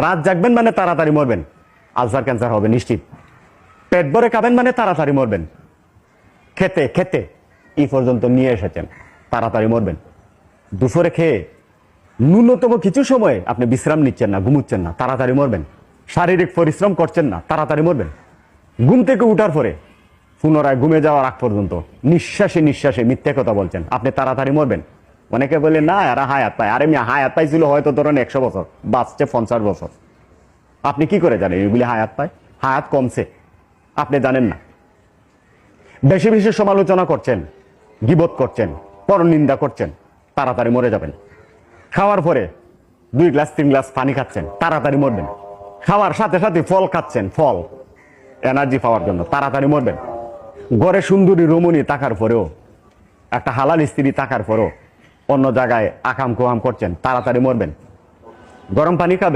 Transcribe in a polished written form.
রাত জাগবেন মানে তাড়াতাড়ি মরবেন, আলসার ক্যান্সার হবে নিশ্চিত। পেট ভরে খাবেন মানে তাড়াতাড়ি মরবেন। খেতে খেতে এই পর্যন্ত নিয়ে এসেছেন, তাড়াতাড়ি মরবেন। দুপুরে খেয়ে ন্যূনতম কিছু সময় আপনি বিশ্রাম নিচ্ছেন না, ঘুমুচ্ছেন না, তাড়াতাড়ি মরবেন। শারীরিক পরিশ্রম করছেন না, তাড়াতাড়ি মরবেন। ঘুম থেকে উঠার পরে পুনরায় ঘুমে যাওয়ার আগ পর্যন্ত নিঃশ্বাসে নিঃশ্বাসে মিথ্যে কথা বলছেন, আপনি তাড়াতাড়ি মরবেন। অনেকে বলে না এরা হায়াত পায়, আরে মিয়া হায়াত পাইছিল হয়তো ধরেন 100 বছর, বাঁচছে 50 বছর। আপনি কি করে জানেন এগুলি হায়াত পায়? হায়াত কমছে, আপনি জানেন না। বেশি বেশি সমালোচনা করছেন, গীবত করছেন, পরনিন্দা করছেন, তাড়াতাড়ি মরে যাবেন। খাওয়ার পরে 2 গ্লাস 3 গ্লাস পানি খাচ্ছেন, তাড়াতাড়ি মরবেন। খাওয়ার সাথে সাথে ফল খাচ্ছেন, ফল এনার্জি পাওয়ার জন্য, তাড়াতাড়ি মরবেন। ঘরে সুন্দরী রমণী থাকার পরেও, একটা হালাল স্ত্রী থাকার পরেও অন্য জায়গায় আকাম কুহাম করছেন, তাড়াতাড়ি মরবেন। গরম পানি খাবেন।